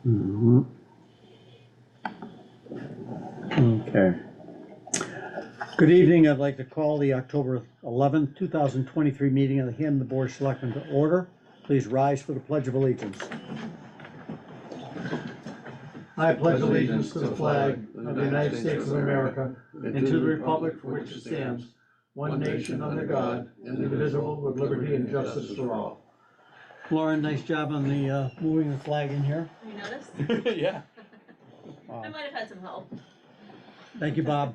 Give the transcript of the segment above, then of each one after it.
Mhm. Okay. Good evening. I'd like to call the October 11th, 2023 meeting of the Hampden Board of Selectmen to order. Please rise for the Pledge of Allegiance. I pledge allegiance to the flag of the United States of America and to the republic for which it stands, one nation under God, indivisible, with liberty and justice for all. Lauren, nice job on the moving the flag in here. You noticed? Yeah. I might have had some help. Thank you, Bob.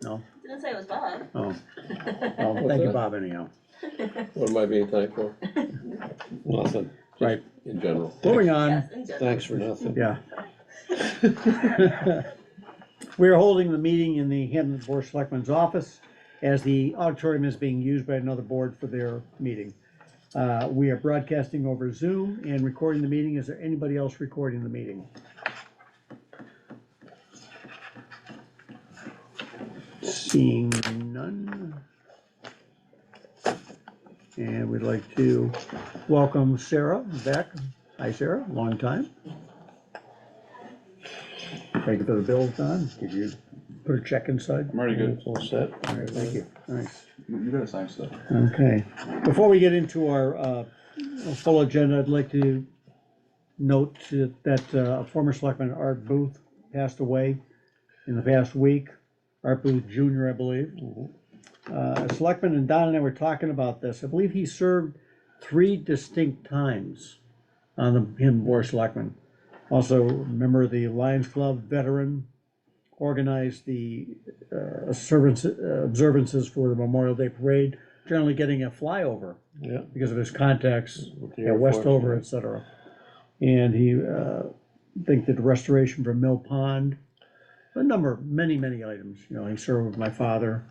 No? Didn't say it was Bob. Oh. Well, thank you, Bob, anyhow. What am I being thankful? Nothing. Right. In general. Moving on. Yes, in general. Thanks for nothing. Yeah. We are holding the meeting in the Hampden Board of Selectmen's office as the auditorium is being used by another board for their meeting. We are broadcasting over Zoom and recording the meeting. Is there anybody else recording the meeting? Seeing none. And we'd like to welcome Sarah back. Hi, Sarah, long time. Thank you for the bills, Don. Did you put a check inside? I'm already good. All set. All right, thank you. Nice. You gotta sign stuff. Okay. Before we get into our full agenda, I'd like to note that former selectman Art Booth passed away in the past week. Art Booth Jr., I believe. Selectman and Don and I were talking about this. I believe he served 3 distinct times on the Hampden Board of Selectmen. Also, member of the Lions Club, veteran, organized the observances for the Memorial Day Parade, generally getting a flyover because of his contacts at Westover, etc. And he think that the restoration for Mill Pond, a number, many items. You know, he served with my father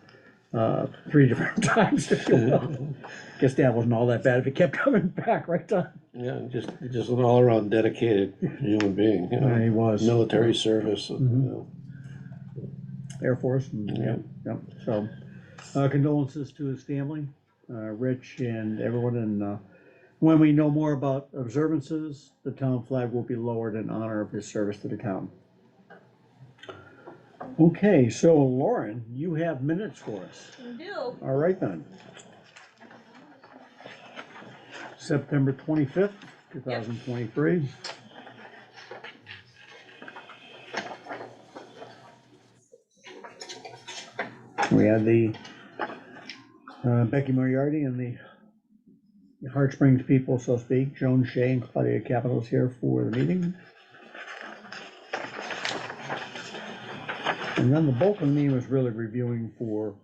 3 different times, if you will. Guess Dad wasn't all that bad if he kept coming back, right, Don? Yeah, just an all-around dedicated human being, you know. Yeah, he was. Military service, you know. Air Force, and, yeah. So condolences to his family, Rich and everyone, and when we know more about observances, the town flag will be lowered in honor of his service to the town. Okay, so Lauren, you have minutes for us. You do. All right then. September 25th, 2023. We had the Becky Moriarty and the Heart Springs people, so to speak. Joan Shea and Claudia Capitals here for the meeting. And then the bulk of the meeting was really reviewing for,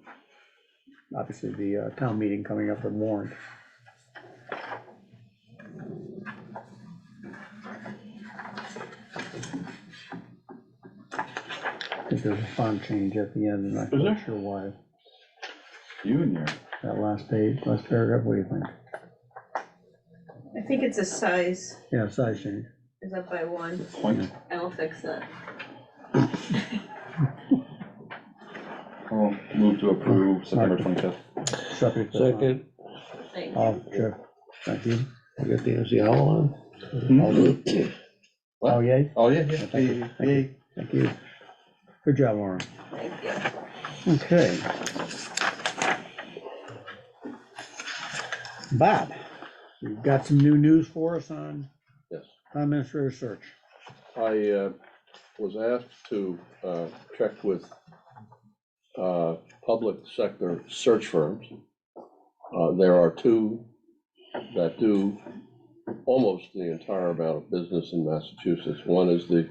obviously, the town meeting coming up in warrant. I think there's a font change at the end, and I'm not sure why. You and your. That last page, last paragraph, what do you think? I think it's a size, Yeah, size change. is up by 1. Point. I'll fix that. I'll move to approve September 25th. Subject to Second, Thank you. Oh, sure. Thank you. I got the MC owl on. What? Oh, yay? Oh, yeah, Thank you. Thank you. Thank you. Good job, Lauren. Thank you. Okay. Bob, you've got some new news for us on Yes. town administrator search. I was asked to check with public sector search firms. There are 2 that do almost the entire amount of business in Massachusetts. One is the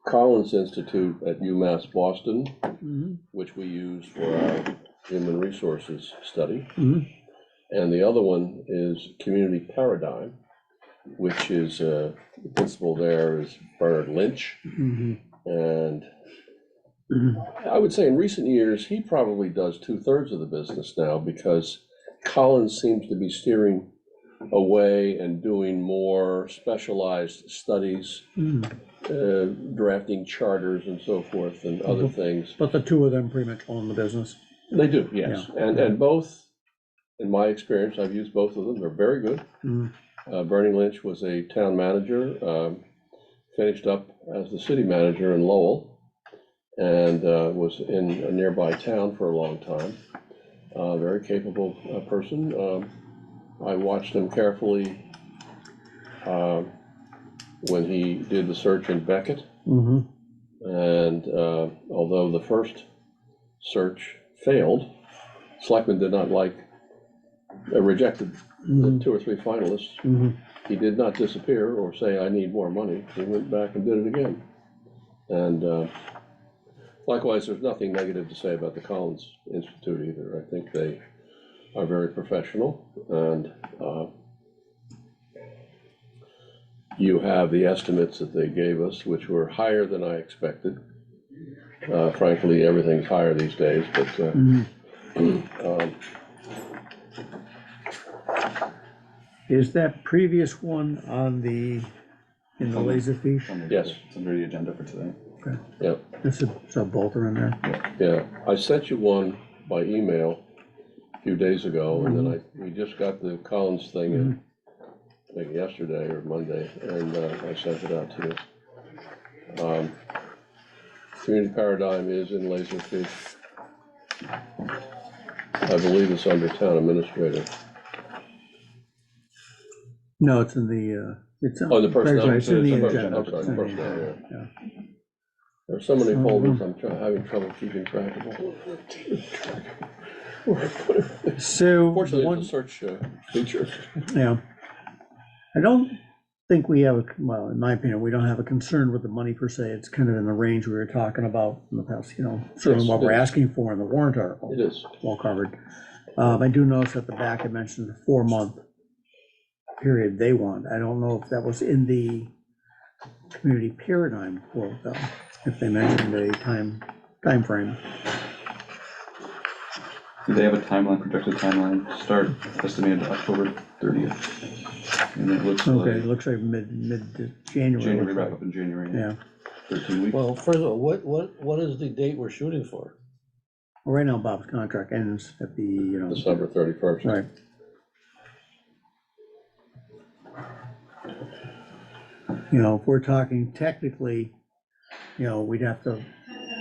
Collins Institute at UMass Boston, which we use for our human resources study. And the other one is Community Paradigm, which is, the principal there is Bernard Lynch. And I would say in recent years, he probably does 2/3 of the business now, because Collins seems to be steering away and doing more specialized studies, drafting charters and so forth and other things. But the 2 of them pretty much own the business. They do, yes. And both, in my experience, I've used both of them. They're very good. Bernie Lynch was a town manager. finished up as the city manager in Lowell and was in a nearby town for a long time. Very capable person. I watched him carefully when he did the search in Beckett. Mm-hmm. And although the first search failed, Selectmen did not rejected the 2 or 3 finalists. Mm-hmm. He did not disappear or say, I need more money. He went back and did it again. And likewise, there's nothing negative to say about the Collins Institute either. I think they are very professional, and you have the estimates that they gave us, which were higher than I expected. Frankly, everything's higher these days, but Is that previous one in the Laserfish? yes, It's under the agenda for today. Okay. yeah, This is a bolter in there? yeah. I sent you one by email a few days ago, and then we just got the Collins thing in, I think yesterday or Monday, and I sent it out to you. Community Paradigm is in Laserfish. I believe it's under Town Administrator. No, it's in the, it's. Oh, the personnel. It's in the It's agenda. I'm sorry, It's in the personnel, agenda, yeah. yeah. There are so many folders, I'm having trouble keeping track of them. So, Fortunately, one, it's a search feature. yeah. I don't think we have, well, in my opinion, we don't have a concern with the money per se. It's kind of in the range we were talking about in the past, certainly Yes, what it we're is. asking for in the warrant article. It is. Well covered. I do notice at the back, it mentioned the 4-month period they want. I don't know if that was in the community paradigm quote, though, if they mentioned a time frame. Do they have a timeline, projected timeline, start estimated October 30th? And it looks Okay, it like looks like mid-January. January, wrap up in January. Yeah. 13 weeks. Well, first of all, what is the date we're shooting for? Well, right now, Bob's contract ends at the, December 31st. right. If we're talking technically, we'd have to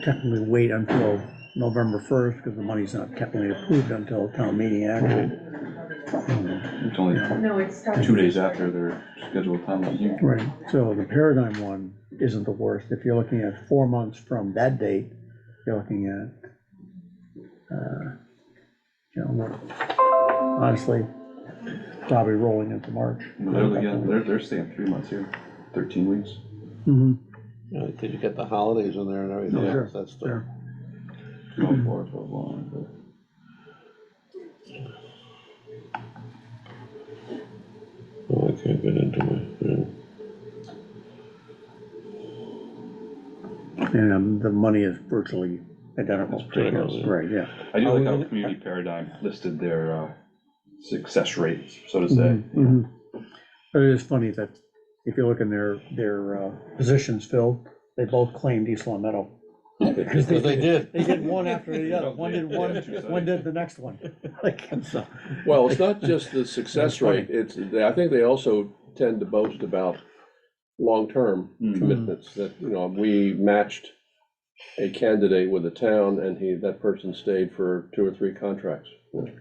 technically wait until November 1st, because the money's not technically approved until town meeting actually. It's only No, it starts. 2 days after their scheduled timeline. Right, so the paradigm one isn't the worst. If you're looking at 4 months from that date, you're looking at, honestly, probably rolling into March. They're staying 3 months here, 13 weeks. Mm-hmm. Because you get the holidays in there and everything Oh, sure, else, that's the. sure. 12 for 12 long, but. Oh, I can't get into my, And the money is virtually identical. It's pretty close. Right, yeah. I do Are like we how gonna- Community Paradigm listed their success rates, so to say. Mhm, mhm. But it is funny that if you look in their positions filled, they both claimed East Long Meadow. because they did. They did one after the other. One did one, Yeah. one did the next one. Like, so. Well, it's not just the success That's funny. rate, I think they also tend to boast about long-term Mhm. commitments, that, we matched a candidate with a town, and that person stayed for 2 or 3 contracts.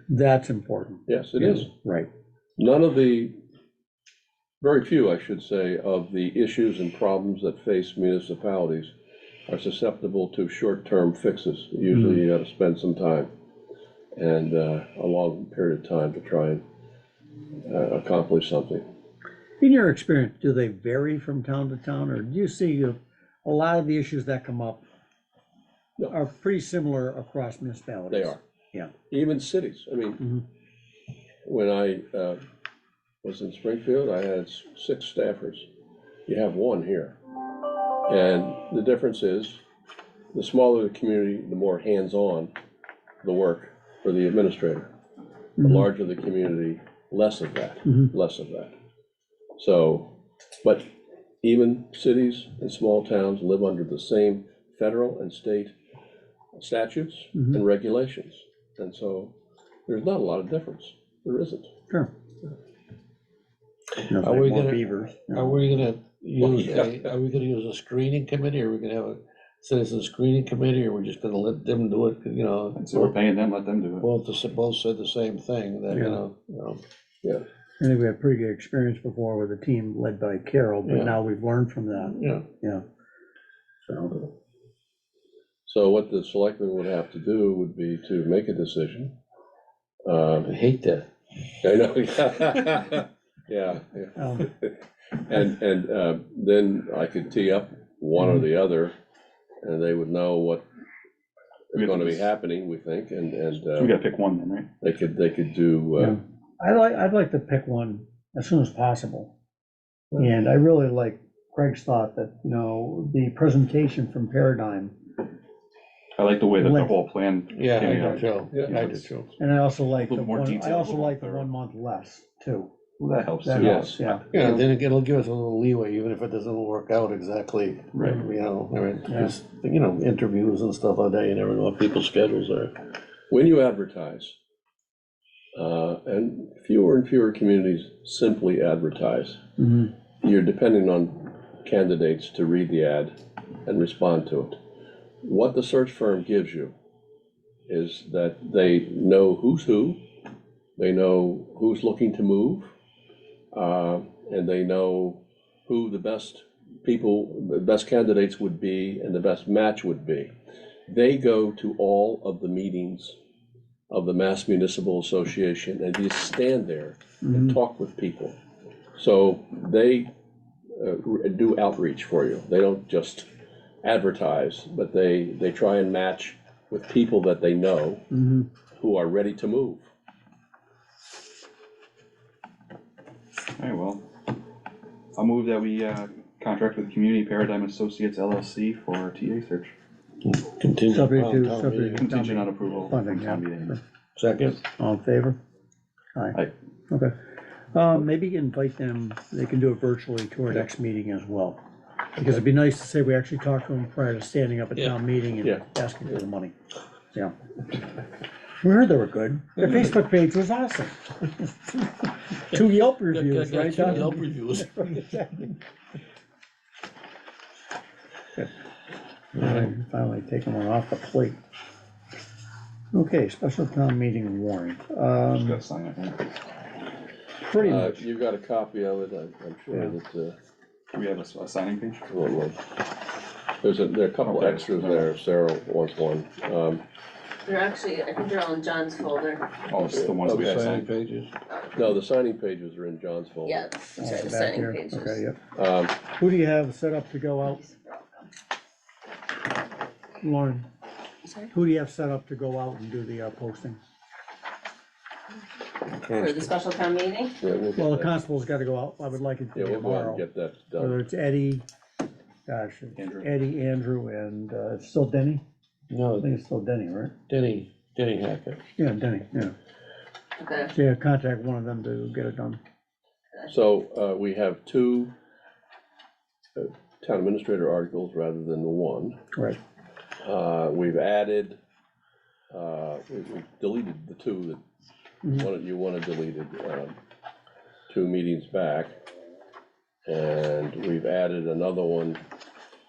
That's important. Yes, it is. Right. Very few, I should say, of the issues and problems that face municipalities are susceptible to short-term fixes. Usually you gotta spend some time and a long period of time to try and accomplish something. In your experience, do they vary from town to town, or do you see a lot of the issues that come up No. are pretty similar across municipalities? They are. Yeah. Even cities. I mean, when I was in Springfield, I had 6 staffers. You have 1 here. And the difference is, the smaller the community, the more hands-on the work for the administrator. The larger the community, less of that, less of that. So, but even cities and small towns live under the same federal and state statutes and regulations. And so there's not a lot of difference. There isn't. Sure. Are we gonna- Beavers. Are we gonna use yeah. are we gonna use a screening committee, or are we gonna have a citizen screening committee, or we're just gonna let them do it, you know? And so we're paying them, let them do it. Both said the same thing, that, Yeah. Yeah, I think we had pretty good experience before with a team led by Carol, but Yeah. now we've learned from that, yeah. yeah. So, so what the selectmen would have to do would be to make a decision. I hate that. I know, yeah, yeah. And then I could tee up one or the other, and they would know what is gonna be happening, we think, So we gotta pick one then, right? they could do, yeah. I'd like to pick one as soon as possible. And I really like Craig's thought that, you know, the presentation from Paradigm, I like the way that the Length. whole plan. Yeah, came I do out. too, Yeah. I do too. and I also like the little more one, I detailed, a also little like the more 1 month less too. Well, that helps That too. helps, yeah. Yeah, then it'll give us a little leeway, even if it doesn't work out exactly, Right. you know, I mean, Yeah. just, you know, interviews and stuff like that, you never know what people's schedules are. when you advertise, and fewer communities simply advertise, Mhm. you're depending on candidates to read the ad and respond to it. What the search firm gives you is that they know who's who, they know who's looking to move, and they know who the best candidates would be and the best match would be. They go to all of the meetings of the Mass Municipal Association and you stand there and talk with people. So they do outreach for you. They don't just advertise, but they try and match with people that they know Mhm. who are ready to move. All right, well, I'll move that we contract with Community Paradigm Associates LLC for our TA search, Contingent Subject upon to- town subject meeting. to- contingent on approval Funding, from town yeah. meeting. Second, All in favor? Aye. Okay. Maybe invite them, they can do it virtually to our next meeting as well. Because it'd be nice to say we actually talked to them prior to standing up at Yeah. town meeting and Yeah. asking for the money. Yeah. We heard they were good. Their Facebook page was awesome. 2 Yelp reviews, Got right, two Don? Yelp reviews. Finally taking one off the plate. Okay, special town meeting warrant. Just gotta sign it, right? Pretty much. You got a copy of it, I'm sure Yeah. that, Do we have a signing page? there are a couple Okay. extras there, if Sarah wants one. They're actually, I think they're all in John's folder. Oh, it's the ones we have to signing sign. pages. No, the signing pages are in John's folder. Yeah, Oh, these are the back signing here. pages. Okay, yep. Um, Who do you have set up to go out, Lauren? Sorry? Who do you have set up to go out and do the posting? For the special town meeting? yeah, we'll get Well, the that. constable's gotta go out, I would like it to Yeah, be we'll go ahead and tomorrow. get that Whether done. it's Eddie, gosh, it's Andrew. Eddie, Andrew, and it's still Denny? I No, think it's still Denny, right? Denny Hackett. Yeah, Denny, yeah. Okay. So yeah, contact one of them to get it done. So, we have two town administrator articles rather than the one. Right. We've added, we deleted the two that you wanted deleted, 2 meetings back. And we've added another one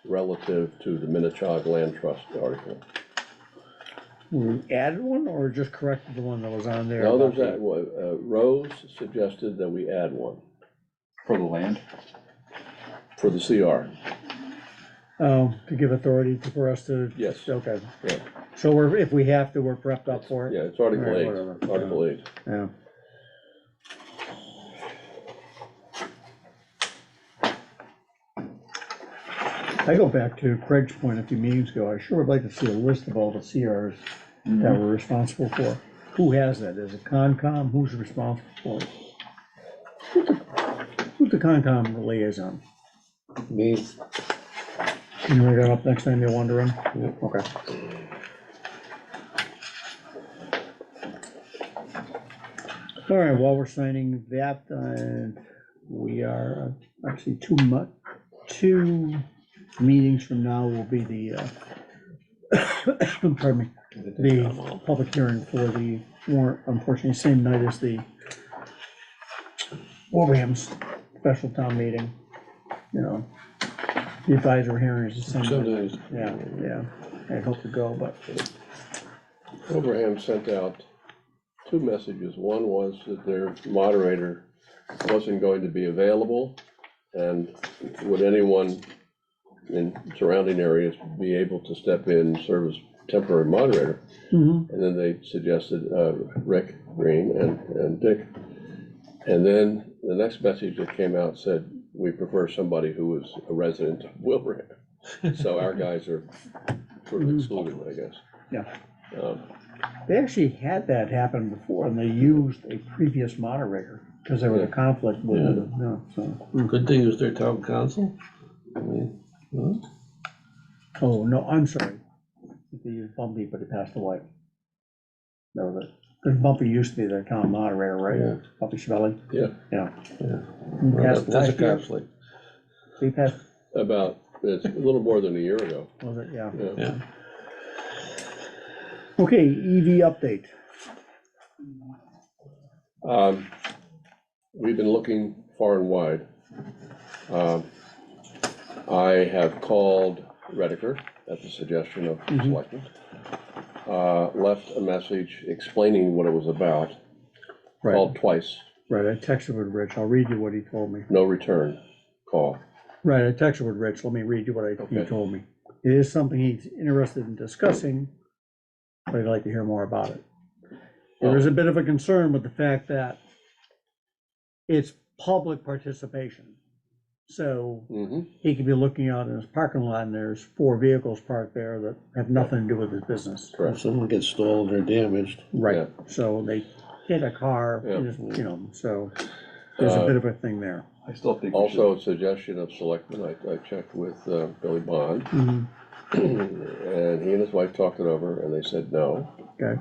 relative to the Minnetonka Land Trust article. We added one or just corrected the one that was on there? No, about there's the- that, Rose suggested that we add one For the land? for the CR. Oh, to give authority for us to? Yes. Okay, Yeah, so if we have to, we're prepped up for it? yeah, it's Article Alright, 8, whatever. Article 8. Yeah. I go back to Craig's point a few meetings ago, I sure would like to see a list of all the CRs that we're responsible for. Who has that? Is it Concom? Who's responsible for it? Who's the Concom liaison? Me, Can you bring that up next time you're wondering? Okay. All right, while we're signing that, we are actually 2 meetings from now will be the, pardon me, the public hearing for the warrant, unfortunately, same night as the Wilbraham special town meeting. you know, the advisory hearings is something, Sometimes, yeah, I'd hope to go, but, Wilbraham sent out two messages. One was that their moderator wasn't going to be available, and would anyone in surrounding areas be able to step in and serve as temporary moderator? mhm, And then they suggested Rick Green and Dick. And then the next message that came out said, we prefer somebody who is a resident of Wilbraham. So our guys are sort of excluded, I guess. yeah. Um, They actually had that happen before, and they used a previous moderator, because there was a conflict with Yeah. it, no, so. could they use their town council? I mean, huh? Oh, no, I'm sorry. They used Bumpy, but he passed away. No, that, because Bumpy used to be their town moderator, right? Yeah. Bumpy Schmeling, Yeah, yeah. Yeah. He Well, passed that's a last year. conflict, He passed, it's a little more than a year ago. was it, yeah. Yeah. yeah. Okay, EV update. We've been looking far and wide. I have called Rediker at the suggestion of the selectmen. Left a message explaining what it was about, Right, called twice, right, I texted with Rich, I'll read you what he told me. no return call. Right, I texted with Rich, let me read you what he Okay. told me. It is something he's interested in discussing, but I'd like to hear more about it. There is a bit of a concern with the fact that it's public participation. So Mhm. he could be looking out in his parking lot and there's 4 vehicles parked there that have nothing to do with his business. If Correct. someone gets stolen or damaged, Right, so they hit a car, Yeah. you know, so there's a bit of a thing there. I still think we should. Also, a suggestion of selectmen, I checked with Billy Bond, Mhm, and he and his wife talked it over, and they said no. okay.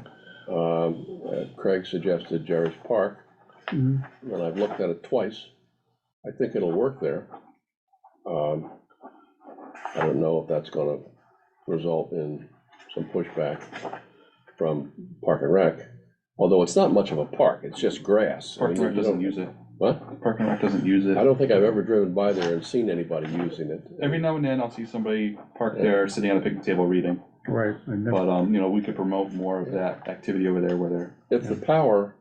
Craig suggested Jerry's Park, Mhm, and I've looked at it twice. I think it'll work there. I don't know if that's gonna result in some pushback from Park and Rec, although it's not much of a park, it's just grass. I Park mean, and Rec you doesn't don't- use it. What? Park and Rec doesn't use it. I don't think I've ever driven by there and seen anybody using it. Every now and then I'll see somebody parked there, sitting at a picnic table reading. right. And But, you know, we could promote more of that activity over there where they're, If the power,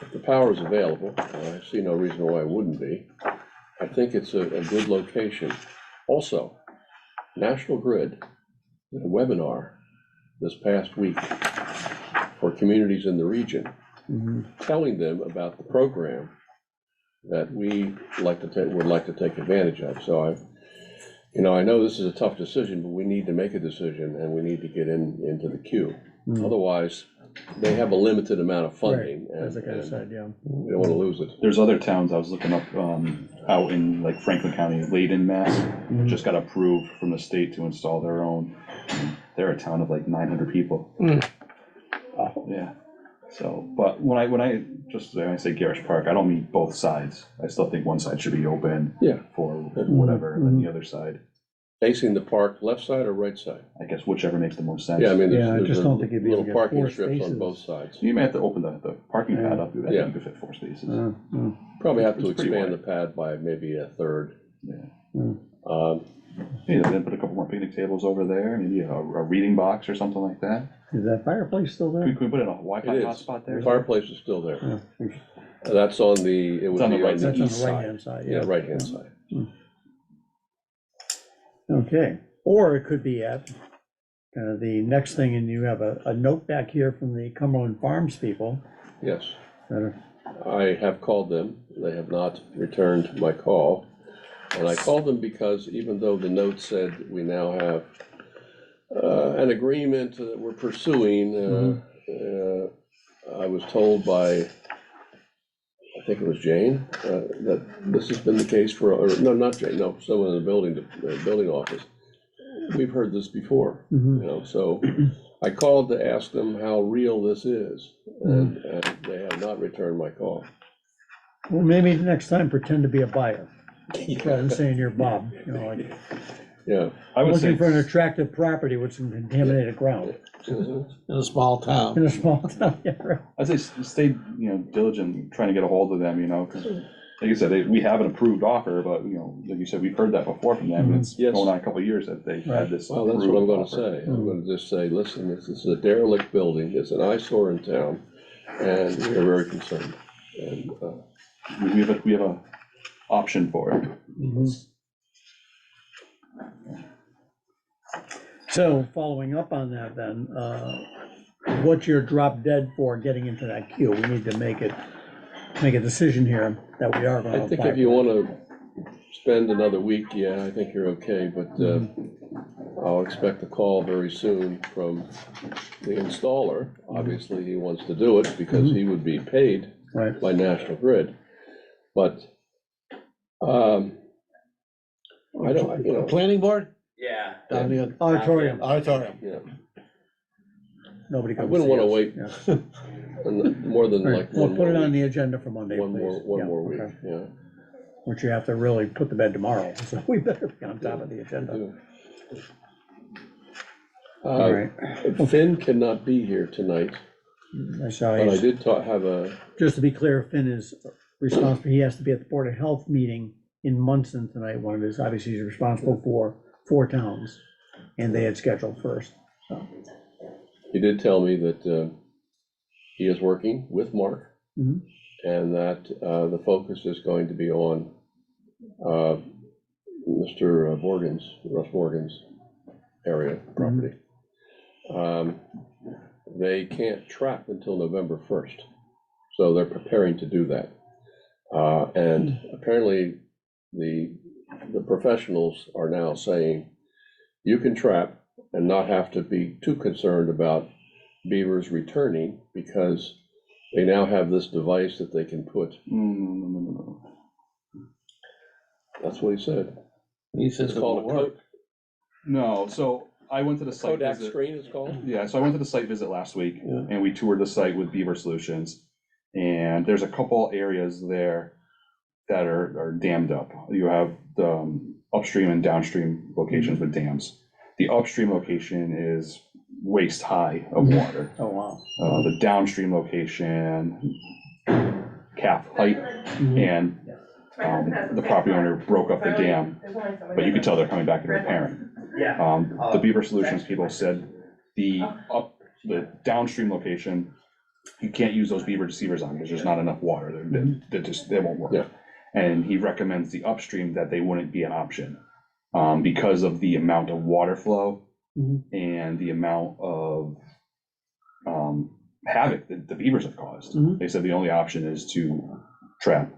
if the power is available, I see no reason why it wouldn't be. I think it's a good location. Also, National Grid did a webinar this past week for communities in the region, Mhm, telling them about the program that we would like to take advantage of. So I know this is a tough decision, but we need to make a decision and we need to get into the queue. Mm. Otherwise, they have a limited amount of funding right, as the guy and said, yeah. we don't wanna lose it. there's other towns I was looking up, out in like Franklin County, Layden, Mass. Mhm. Just got approved from the state to install their own. They're a town of like 900 people. Oh, Yeah. So, but when I say Garish Park, I don't mean both sides. I still think one side should be open. Yeah. For whatever, and then the other side, Facing the park, left side or right side? I guess whichever makes the most sense. Yeah, I mean, Yeah, I there's just a don't think you'd be able little to get parking 4 strips on spaces. both sides. You may have to open the parking pad up. I think Yeah. you could fit 4 spaces. Probably have to It's pretty expand the wide. pad by maybe a third. Yeah. Um, Yeah, then put a couple more picnic tables over there, maybe a reading box or something like that. is that fireplace still there? Could we put in a Wi-Fi It is. hotspot there? The fireplace is still there. Yeah, we should- That's on it would It's on the be right on side. the That's east on the side. right-hand side, Yeah, right-hand side. Okay, or it could be at the next thing, and you have a note back here from the Cumberland Farms people. Yes, that are- I have called them. They have not returned my call. And I called them because even though the note said we now have an agreement that we're pursuing, I was told by, I think it was Jane, that this has been the case or no, not Jane, no, someone in the building office. We've heard this before, so I called to ask them how real this is, and they have not returned my call. Well, maybe next time pretend to be a buyer, rather than saying you're Bob, like, Yeah. I would say looking for an attractive property with some contaminated ground Mhm. in a small town. in a small town, yeah, right. I'd say stay, diligent, trying to get a hold of them, because like you said, we have an approved offer, but, you know, like you said, we've heard that before from them, and it's Yes. going on a couple of years that they've had this. Well, that's what I'm gonna approved say. offer. I'm gonna just say, listen, this is a derelict building, it's an eyesore in town, and we're very concerned. And, We have a option for it. So following up on that then, what's your drop dead for getting into that queue? We need to make a decision here that we are gonna I think apply if you for it. wanna spend another week, yeah, I think you're okay, but, I'll expect a call very soon from the installer. Obviously, he wants to do it because he would be paid Right, by National Grid, but, I don't, you know, Planning board? Yeah. Down the auditorium, auditorium. yeah, nobody I comes. wouldn't see wanna us. wait Yeah. more than All like right, we'll one put it more on week. the agenda for Monday, One please. more Yeah, week, okay. yeah. Which you have to really put to bed tomorrow, so we better be on top of the agenda. do. All right, Finn cannot be here tonight, I saw but I he's, did have a, just to be clear, Finn is responsible, he has to be at the Board of Health meeting in Munson tonight. One of his, obviously, he's responsible for 4 towns, and they had scheduled first, so. he did tell me that he is working with Mark, Mhm. and that the focus is going to be on Mr. Russ Morgan's area property. They can't trap until November 1st, so they're preparing to do that. And apparently, the professionals are now saying, you can trap and not have to be too concerned about beavers returning, because they now have this device that they can put, No. that's what he said. He says It's it called won't a work. No, so I went to the site Kodak visit. screen, it's called. Yeah, so I went to the site visit last week, Yeah. and we toured the site with Beaver Solutions. And there's a couple areas there that are dammed up. You have the upstream and downstream locations with dams. The upstream location is waist high of water. Oh, wow. The downstream location, calf height, and the property owner broke up the dam, but you can tell they're coming back and repairing. Yeah. The Beaver Solutions people said the downstream location, you can't use those beaver deceivers on because there's not enough water. They won't work. Yeah. And he recommends the upstream that they wouldn't be an option because of the amount of water flow and the amount of havoc that the beavers have caused. They said the only option is to trap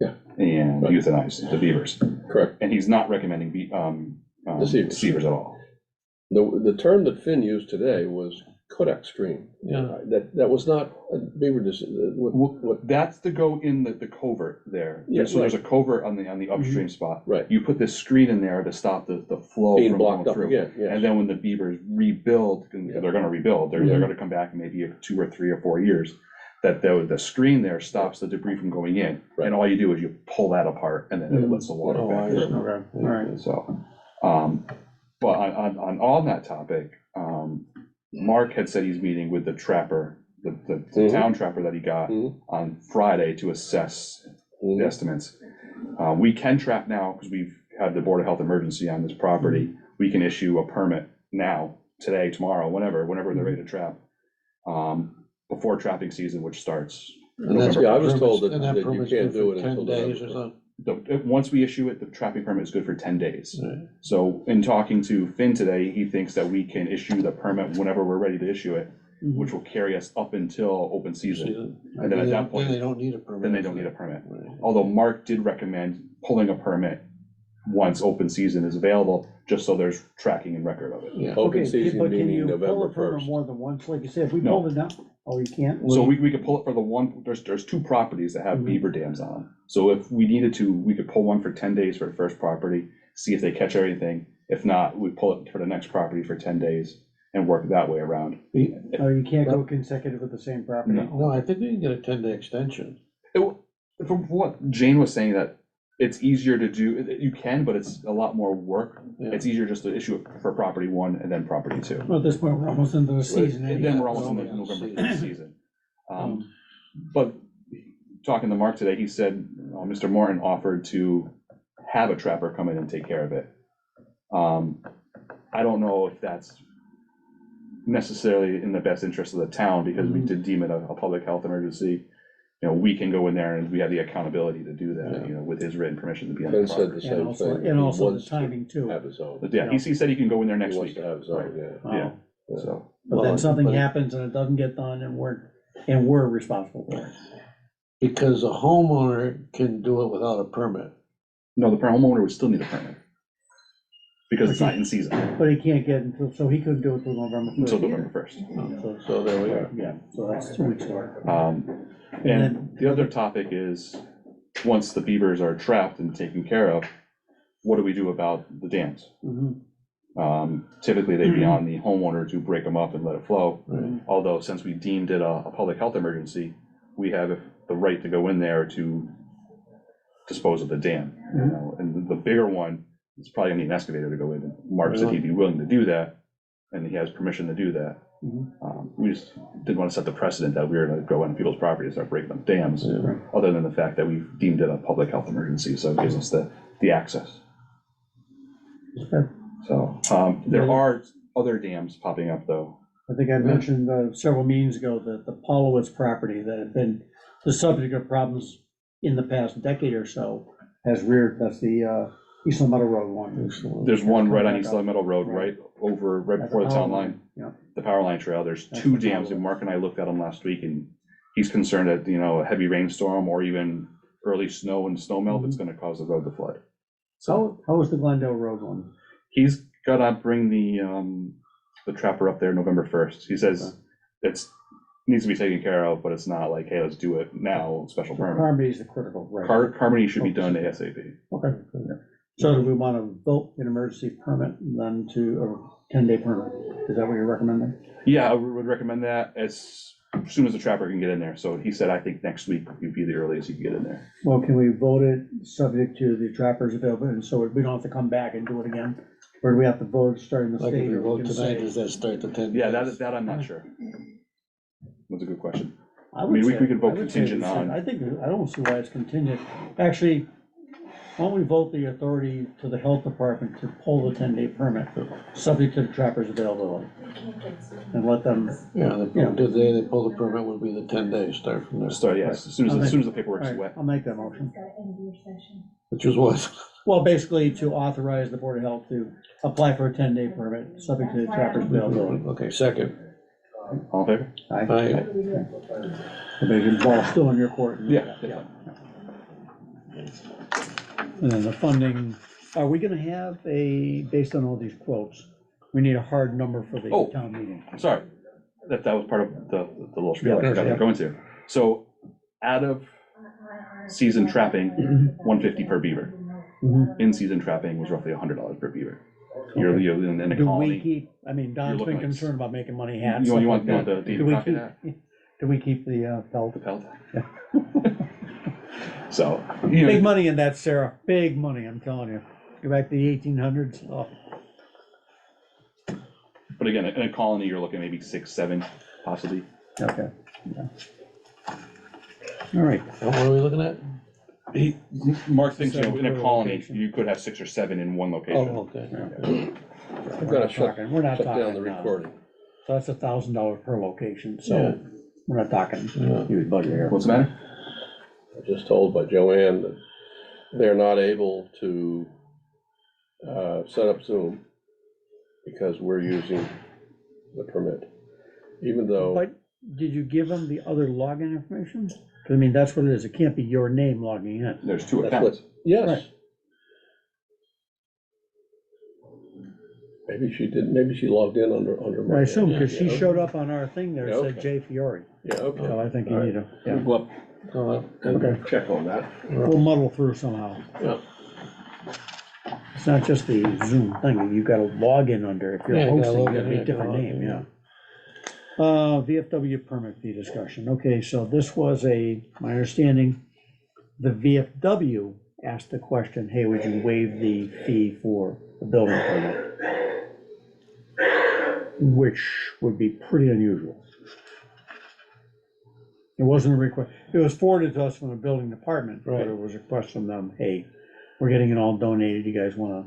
and euthanize the beavers. Correct. And he's not recommending deceivers at all. The term that Finn used today was Kodak screen. Yeah. That was not a beaver, what, That's to go in the covert there. Yeah, So there's a covert on the upstream spot. right, You put this screen in there to stop the flow being from blocked going up through. again, yes. And then when the beavers rebuild, and they're gonna rebuild, they're gonna come back in maybe 2 or 3 or 4 years, that the screen there stops the debris from going in. Right. And all you do is you pull that apart and then it lets the water Oh, back I through. see. Okay, all right. So, but on that topic, Mark had said he's meeting with the trapper, the town trapper that he got on Friday to assess the estimates. We can trap now because we've had the Board of Health emergency on this property. We can issue a permit now, today, tomorrow, whenever they're ready to trap, before trapping season, which starts And that's- November. Yeah, I was told And that you permit's can't good do for it 10 until days or November. something. Once we issue it, the trapping permit is good for 10 days. Right. So in talking to Finn today, he thinks that we can issue the permit whenever we're ready to issue it, which will carry us up until open season. And then at that point, Then they don't need a permit. then they don't need a permit. Right. Although Mark did recommend pulling a permit once open season is available, just so there's tracking and record of it. Yeah. Open Okay, season but can meaning you pull November it from 1st. more than once? Like you said, if we No. pulled it down, oh, you can't? So we could pull it for the one, there's 2 properties that have beaver dams on them. So if we needed to, we could pull one for 10 days for the first property, see if they catch everything. If not, we pull it for the next property for 10 days and work that way around. Oh, you can't go consecutive with the same property? No. No, I think we can get a 10-day extension. From what Jane was saying, that it's easier to do, you can, but it's a lot more work. Yeah. It's easier just to issue it for property 1 and then property 2. Well, at this point, we're almost into the season And anyway. then we're almost in the Yeah, November see. 1st season. But talking to Mark today, he said, Mr. Morton offered to have a trapper come in and take care of it. I don't know if that's necessarily in the best interest of the town, because we did deem it a public health emergency. You know, we can go in there and we have the accountability to do that, you know, with his written permission to be on the Ben said the property. same thing. And He also the wants to timing too. Have his own. But yeah, he said he can go in there He next wants week. to have his own, yeah. Yeah, Wow. so, But then Well, something but- happens and it doesn't get done and we're responsible for it. Because a homeowner can do it without a permit. no, the homeowner would still need a permit. Because it's not in season But he can't get until, so he couldn't do it till November first. until November 1st. So there we go. Yeah, so that's 2 weeks worth. And then- the other topic is, once the beavers are trapped and taken care of, what do we do about the dams? Mhm. Typically, they'd be on the homeowner to break them up and let it flow. Right. Although, since we deemed it a public health emergency, we have the right to go in there to dispose of the dam. You know, and the bigger one, it's probably gonna need an excavator to go in. And Mark said he'd be willing to do that, and he has permission to do that. We just didn't want to set the precedent that we were gonna go on people's property and start breaking up dams, Yeah. other than the fact that we've deemed it a public health emergency, so it gives us the access. Okay. So, there are other dams popping up, though. I think I mentioned several meetings ago that the Paulowitz property that had been the subject of problems in the past decade or so has reared, that's the East Long Meadow Road one. There's one right on Back East up. Long Meadow Road, Right. right At before the power town line, Yeah. the power line trail. There's That's two the dams, power and line. Mark and I looked at them last week, and he's concerned that, you know, a heavy rainstorm or even early snow and snow melt, it's gonna cause the road to flood. So How was the Glendale Road one? he's gotta bring the trapper up there November 1st. He says it's, needs to be taken care of, but it's not like, hey, let's do it now, special permit. Carmody is the critical, right? Carmody should be done ASAP. Okay. So do we want to vote an emergency permit then to a 10-day permit? Is that what you're recommending? Yeah, I would recommend that as soon as the trapper can get in there. So he said, I think next week would be the earliest he can get in there. Well, can we vote it subject to the trappers available, and so we don't have to come back and do it again? Or do we have to vote starting the Like if state? we or we vote can tonight, say- does that start the 10 Yeah, days? that I'm not sure. That's a good question. I mean, would we say- could vote I would say contingent we should. on- I think, I don't see why it's contingent. Actually, why don't we vote the authority to the health department to pull the 10-day permit, subject to the trapper's availability? And let them, Yeah, Yeah. they pull the permit, would be the 10 days, start from there, So, yeah, as soon as the paperwork's all right, wet. I'll make that motion. which is what? Well, basically to authorize the Board of Health to apply for a 10-day permit, subject to the trapper's availability. Okay, second. All in favor? Aye. The ball's still in your court. Yeah. And then the funding, are we gonna have based on all these quotes, we need a hard number for the Oh. town meeting? Sorry, that was part of the little spiel I Yeah, forgot to yeah. go into. So out of season trapping, 150 per beaver. Mhm. In-season trapping was roughly $100 per beaver. You're Okay. in a Do we colony. keep, I mean, Don's looking been like- concerned about making money You hats. want stuff like the that. David Do we Crockett keep- hat? Do we keep the pelt? The pelt? Yeah. So, Big money in that, Sarah, big money, I'm telling you. Go back to the 1800s, oh, but again, in a colony, you're looking maybe 6, 7, possibly. okay. Yeah. All right, And what are we looking at? Mark thinks, you know, 7 in a per colony, location. you could have 6 or 7 in one Oh, location. okay. I've got to shut we're not down the talking, recording. so that's $1,000 per location, Yeah. so we're not talking Yeah. huge budget here. What's the matter? I was just told by Joanne that they're not able to set up Zoom because we're using the permit, even though, But did you give them the other login information? 'Cause, I mean, that's what it is, it can't be your name logging in. There's 2 that's accounts. what, yes. Right. Maybe she didn't, maybe she logged in under I my. assume, because she Yeah. showed up on our thing there, it Yeah, said okay. Jay Fiore, Yeah, okay. so I think you All need to, yeah, Well, Oh, and check on that. we'll muddle through somehow. Yeah. It's not just the Zoom thing, you gotta log in under, if you're Yeah, you gotta hosting, you log gotta in, be a yeah, different log name, in, yeah. VFW permit fee discussion, okay, so this was my understanding, the VFW asked the question, hey, would you waive the fee for the building permit? Which would be pretty unusual. It wasn't a request, it was forwarded to us from the building department, but Right. it was a request from them, hey, we're getting it all donated, you guys wanna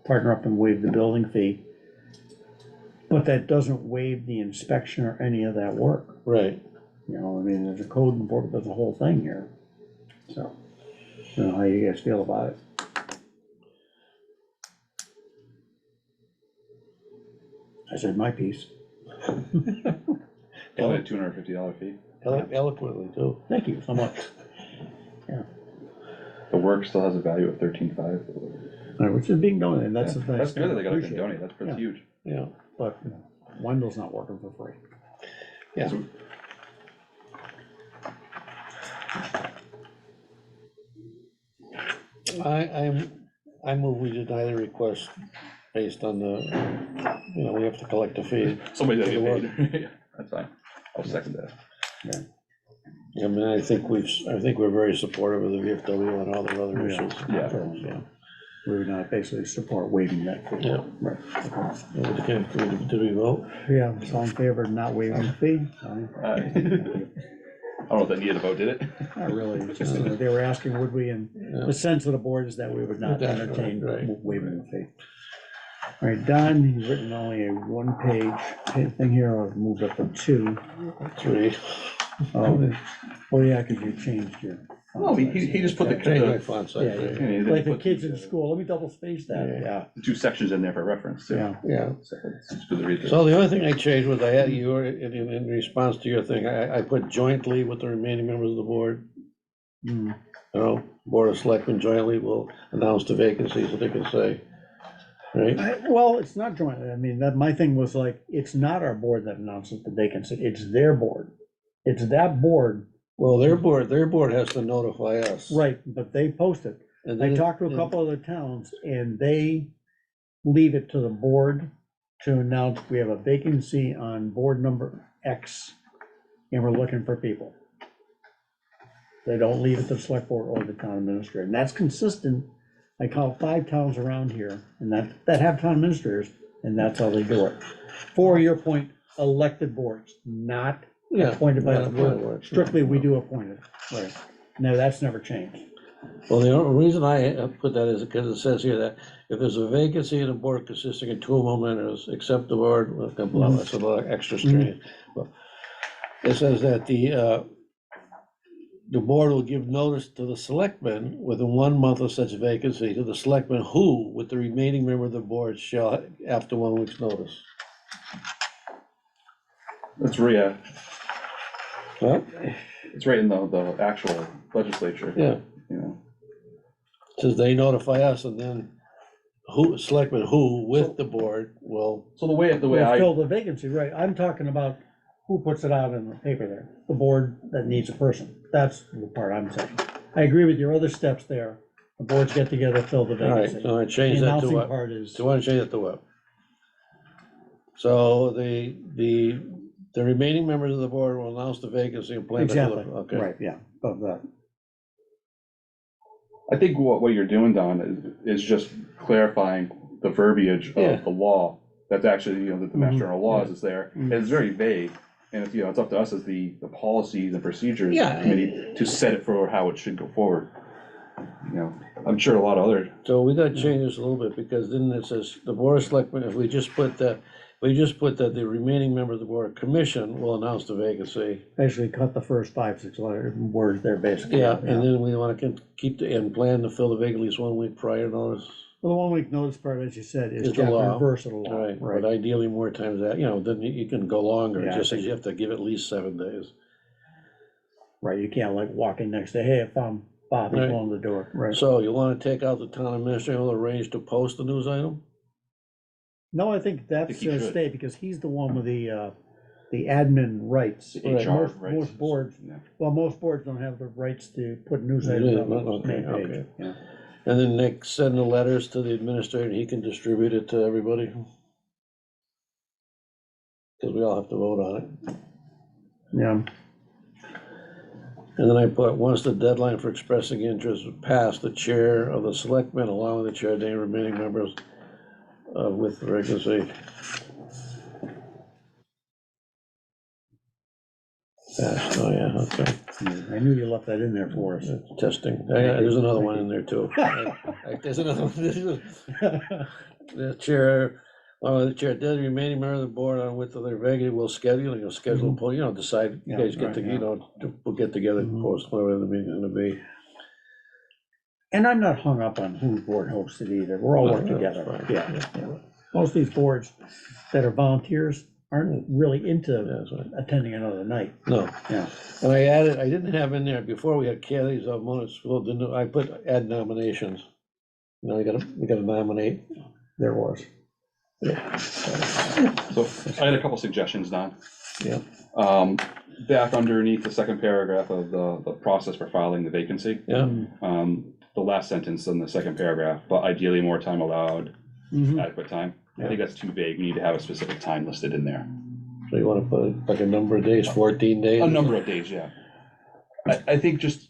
partner up and waive the building fee? But that doesn't waive the inspection or any of that work, Right. you know, I mean, there's a code and board, there's a whole thing here. So, I don't know how you guys feel about it. I said my piece. Only a $250 fee. Eloquently too. Thank you so much. The work still has a value of $13,500. All right, which is being donated, that's a nice. That's good that they got it appreciate it. donated, that's Yeah. huge. Yeah. But you know, Wendell's not working for free. Yeah. So- I move we deny the request based on the, we have to collect a fee. Somebody that Take a get paid. Yeah, that's fine. I'll second that. I mean, I think we're very supportive of the VFW and all the other Yeah. issues. Yeah. So, we would not basically support waiving that fee. Yeah. Right. Okay, did we vote? Yeah, so in favor of not waiving the fee? I don't know if that needed a vote, did it? Not really, it's just, they were asking, would we, and Yeah. the sense of the board is that we would not Right, entertain right. waiving the fee. All right, Don, he's written only a one-page thing here, I've moved up to 2. 3. Oh, yeah, because you changed your. No, he just put the, Change my the font Yeah, size. right? yeah, like the put kids in school, let me double space that, yeah, two sections in there for reference too. yeah. Yeah. So it's good to read through. So the only thing I changed was I had your, in response to your thing, I put jointly with the remaining members of the board. Hmm. You know, Board of Selectmen jointly will announce the vacancies that they can say. Right? Well, it's not jointly, I mean, that, my thing was like, it's not our board that announces the vacancy, it's their board. It's that board, Well, their board has to notify us. right, but they post it. And I then talked to a couple other towns, and they leave it to the board to announce we have a vacancy on board number X, and we're looking for people. They don't leave it to the select board or the town administrator, and that's consistent. I call 5 towns around here, and that have town administrators, and that's how they do it. For your point, elected boards, not Yeah, appointed by the not appointed board, board. strictly we do appoint it, right. No, that's never changed. Well, the only reason I put that is because it says here that if there's a vacancy in a board consisting of 2 or more members, except the board, well, blah, that's a lot of extra string. Well, it says that the board will give notice to the selectmen within 1 month of such vacancy, to the selectmen who, with the remaining member of the board, shall, after 1 week's notice. It's Rhea, Well, it's right in the actual legislature, yeah, you know. it says they notify us, and then selectmen who, with the board, will, So the way We'll I, fill the vacancy, right, I'm talking about who puts it out in the paper there, the board that needs a person, that's the part I'm saying. I agree with your other steps there, the boards get together, fill the all right, vacancy. so I The changed that to announcing what? part is, So I want to change it to what? So the remaining members of the board will announce the vacancy and plan to fill exactly, it. Okay. right, yeah, of that, I think what you're doing, Don, is just clarifying the verbiage Yeah. of the law. That's actually, you know, that the Mass General Laws is there, and Mhm. it's very vague. And it's, you know, it's up to us as the policies and procedures Yeah. committee to set it for how it should go forward. You know, I'm sure a lot of other, So we gotta change this a little bit, because then it says, the board of selectmen, if we just put that the remaining member of the board commission will announce the vacancy. basically cut the first 5, 6 words there, basically. Yeah, and then we wanna keep and plan to fill the vacancy at least 1 week prior notice. Well, the 1 week notice part, as you said, is Is the chapter law. and verse of the law, Right, but right, ideally more times that, then you can go longer, it Yeah, I just says think- you have to give at least 7 days. right, you can't like walk in next day, hey, I found Bob, he's Right. on the door, right. So you wanna take out the town administrator will arrange to post the news item? No, I think that's he should. stay, because he's the one with the admin rights. the HR Most- rights. Most boards, Yeah. well, most boards don't have the rights to put news Yeah, items on the okay, main page. okay. Yeah. And then Nick send the letters to the administrator, and he can distribute it to everybody. Cause we all have to vote on it. Yeah, And then I put, once the deadline for expressing interest passed, the chair of the selectmen, along with the chair, the remaining members with the vacancy. Fast, oh, yeah, okay. I knew you left that in there for us. Testing, there's another one in there too. There's another one. The chair, well, the chair, does remaining member of the board on with their vacancy will schedule, decide, you Yeah, guys get right, to, yeah. we'll get together, Mhm. post whatever the meeting's gonna be. And I'm not hung up on who board hosted either, we're all No, work no, together, it's fine. yeah. Most of these boards that are volunteers aren't really Yeah, into that's right. attending another night, No, yeah. and I didn't have in there, before we had Kelly's of municipal, I put add nominations. We gotta nominate. There was. So I had a couple suggestions, Don. Yeah. Back underneath the second paragraph of the process for filing the vacancy, Yeah, the last sentence in the second paragraph, but ideally more time allowed, Mhm. adequate time. I think that's too vague. We need to have a specific time listed in there. so you wanna put like a number of days, 14 days? A number of days, yeah. I think just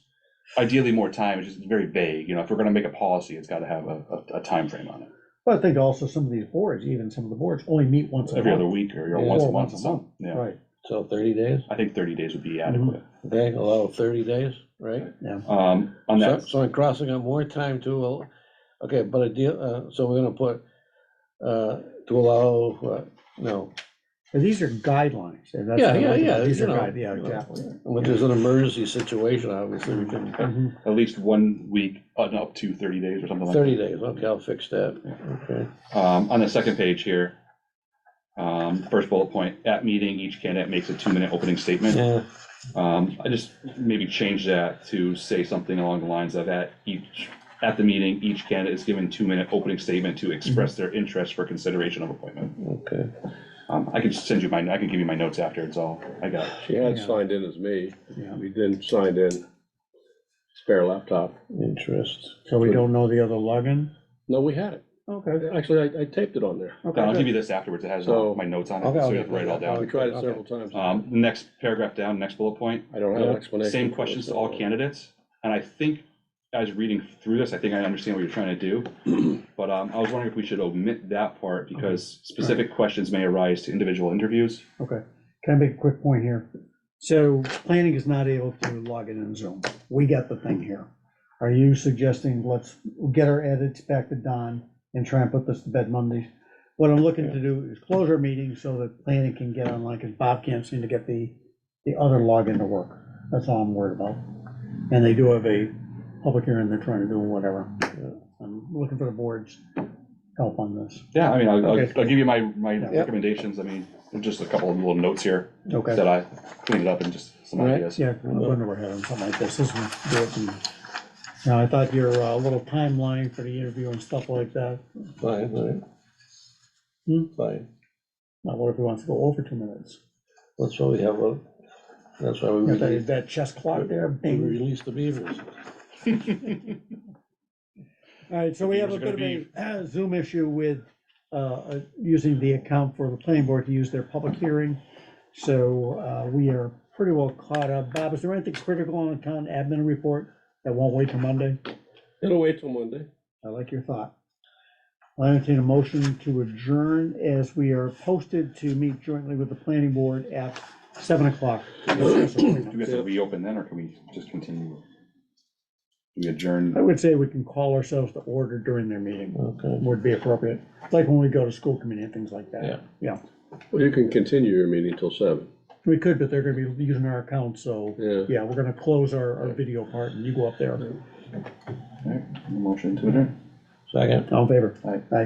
ideally more time is just very vague. If we're gonna make a policy, it's gotta have a timeframe on it. But I think also some of these boards, even some of the boards, only meet once a Every other month. week or Yeah. once a Or month. once a so, month, yeah. right, So 30 days, I think 30 days would be adequate. okay, allow 30 days, right? yeah. On So, that, so I'm crossing out more time to, okay, but a deal, so we're gonna put, to allow, what, no, And these are guidelines, and that's. Yeah, what I like yeah, about- These you are know, guide, yeah, you know. exactly. when there's an emergency situation, obviously, we can, Mhm. at least 1 week, up to 30 days or something like that. 30 days, okay, I'll fix that, okay. On the second page here, first bullet point, at meeting, each candidate makes a 2-minute opening statement. Yeah, I just maybe change that to say something along the lines of at the meeting, each candidate is given 2-minute opening statement to express their interest for consideration of appointment. okay, I can send you I can give you my notes after, it's all I got. She had Yeah. signed in as me, Yeah. we didn't sign in, spare laptop. interest. So we don't know the other login? No, we had it, Okay. actually, I taped it on there, Okay, I'll give good. you this afterwards, it has So- my notes on it, Okay, so I'll you get have to write it all that. we down. tried it Okay. several times. The next paragraph down, next bullet point, I don't have an Yeah. explanation. same for questions it, to all so- candidates, and I think, as reading through this, I think I understand what you're trying to do. But I was wondering if we should omit that part, because specific questions may arise to individual interviews. Okay, can I make a quick point here? So planning is not able to log in Zoom. We got the thing here. Are you suggesting let's get our edits back to Don and try and put this to bed Mondays? What I'm looking to do is close our meeting so that planning can get online, because Bob can't seem to get the other login to work. That's all I'm worried about. And they do have a public hearing they're trying to do, whatever. I'm looking for the board's help on this. Yeah, I mean, I'll Okay. give you my Yeah. recommendations, I mean, just a couple of little notes here Okay. that I cleaned up and just some Right. ideas. Yeah, I wonder we're having something like this, do it. Now, I thought your little timeline for the interview and stuff like that, Fine, right? Fine, now what if he wants to go over 2 minutes? that's why we have that's why we That chess clock there, bing. release the beavers. All right, so we have a bit of a Zoom issue with using the account for the planning board to use their public hearing. So we are pretty well caught up. Bob, is there anything critical on the town admin report that won't wait till Monday? It'll wait till Monday. I like your thought. I entertain a motion to adjourn as we are posted to meet jointly with the planning board at 7 o'clock. Do we have to reopen then, or can we just continue? Do we I adjourn? would say we can call ourselves to order during their meeting, Okay, would be appropriate, like when we go to school committee and things like that. Yeah, Well, you can continue your meeting till 7. we could, but they're gonna be using our account, so, Yeah. yeah, we're gonna close our video part and you go up there. Alright, motion to adjourn. second. All in favor? Aye. Aye.